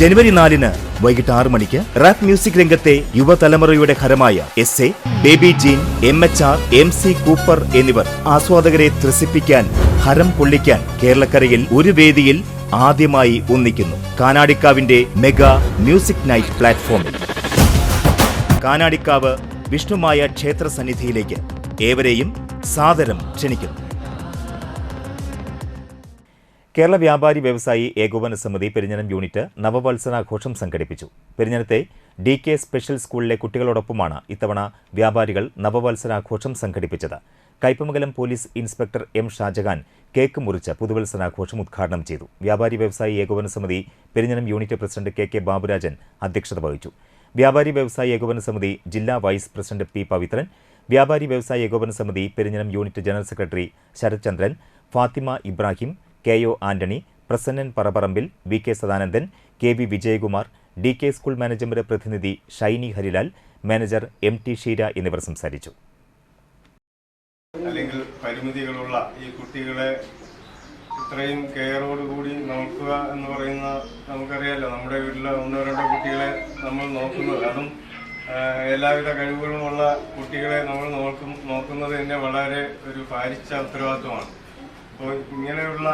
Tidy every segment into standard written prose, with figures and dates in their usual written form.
ജനുവരി 4-ന് വൈകിട്ട് 6 മണിക്ക് rap music രംഗത്തെ യുവതലമുറയുടെ ഹരമായ SA, Baby Jean, MHR, MC Cooper എന്നിവർ ആസ്വാദകരെ ത്രസിപ്പിക്കാൻ, ഹരം കൊള്ളിക്കാൻ കേരളക്കരയിൽ ഒരു വേദിയിൽ ആദ്യമായി ഒന്നിക്കുന്നു. കാനാടിക്കാവിന്റെ മെഗാ മ്യൂസിക് നൈറ്റ് പ്ലാറ്റ്ഫോമിൽ കാനാടിക്കാവ് വിഷ്ണുമായ ക്ഷേത്ര സന്നിധിയിലേക്ക് ഏവരെയും സാദരം ക്ഷണിക്കുന്നു. കേരള വ്യാപാരി വ്യവസായി ഏകോപന സമിതി പെരിഞ്ഞനം യൂണിറ്റ് നവവത്സരാഘോഷം സംഘടിപ്പിച്ചു. പെരിഞ്ഞനത്തെ DK സ്പെഷ്യൽ സ്കൂളിലെ കുട്ടികളോടൊപ്പമാണ് ഇത്തവണ വ്യാപാരികൾ നവവത്സരാഘോഷം സംഘടിപ്പിച്ചത്. Kaipamangalam police inspector M. Shajahan cake മുറിച്ച് പുതുവത്സരാഘോഷം ഉദ്ഘാടനം ചെയ്തു. വ്യാപാരി വ്യവസായി ഏകോപന സമിതി Perinjanam unit president KK Baburajan അധ്യക്ഷത വഹിച്ചു. വ്യാപാരി വ്യവസായി ഏകോപന സമിതി ജില്ലാ വൈസ് പ്രസിഡന്റ് P. പവിത്രൻ, വ്യാപാരി വ്യവസായി ഏകോപന സമിതി Perinjanam unit general secretary Sarath Chandran, Fathima Ibrahim, KO Antony, Prasannan Parapparambil, VK Sadanandan, KV Vijayakumar, DK school management പ്രതിനിധി ഷൈനി ഹരിലാൽ, മാനേജർ MT ഷീര എന്നിവർ സംസാരിച്ചു. അല്ലെങ്കിൽ പരിമിതികളുള്ള ഈ കുട്ടികളെ ഇത്രയും കെയറോടുകൂടി നോക്കുക എന്ന് പറയുന്ന നമുക്കറിയാലോ, നമ്മുടെ വീട്ടിലെ 1-2 കുട്ടികളെ നമ്മൾ നോക്കുന്നത്, അതും എല്ലാവിധ കഴിവുകളുമുള്ള കുട്ടികളെ നമ്മൾ നോക്കുന്നത് തന്നെ വളരെ ഒരു ഭാരിച്ച ഉത്തരവാദിത്വമാണ്. അപ്പോൾ ഇങ്ങനെയുള്ള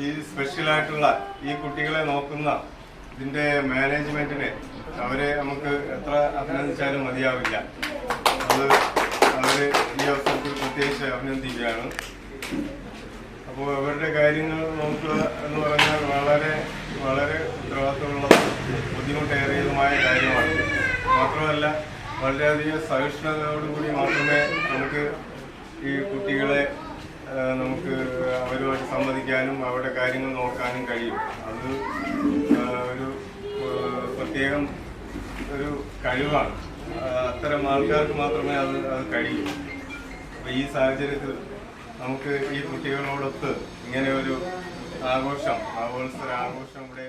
ഈ സ്പെഷ്യലായിട്ടുള്ള ഈ കുട്ടികളെ നോക്കുന്ന ഇതിൻ്റെ മാനേജ്മെൻറ്റിനെ അവരെ നമുക്ക് എത്ര അഭിനന്ദിച്ചാലും മതിയാവില്ല. അവർ ഈ അവസരത്തിൽ പ്രത്യേകിച്ച് അഭിനന്ദിക്കുകയാണ്. അപ്പോൾ അവരുടെ കാര്യങ്ങൾ നോക്കുക എന്ന് പറഞ്ഞാൽ വളരെ വളരെ ഉത്തരവാദിത്തമുള്ള ബുദ്ധിമുട്ടേറിയതുമായ കാര്യമാണ്. മാത്രമല്ല വളരെയധികം സഹിഷ്ണുതയോടുകൂടി മാത്രമേ നമുക്ക് ഈ കുട്ടികളെ നമുക്ക് അവരുമായിട്ട് സംവദിക്കാനും അവരുടെ കാര്യങ്ങൾ നോക്കാനും കഴിയും. അത് ഒരു പ്രത്യേകം ഒരു കഴിവാണ്. അത്തരം ആൾക്കാർക്ക് മാത്രമേ അത് കഴിയൂ. അപ്പോൾ ഈ സാഹചര്യത്തിൽ നമുക്ക് ഈ കുട്ടികളോടൊത്ത് ഇങ്ങനെ ഒരു ആഘോഷം, നവവത്സര ആഘോഷം ഇവിടെ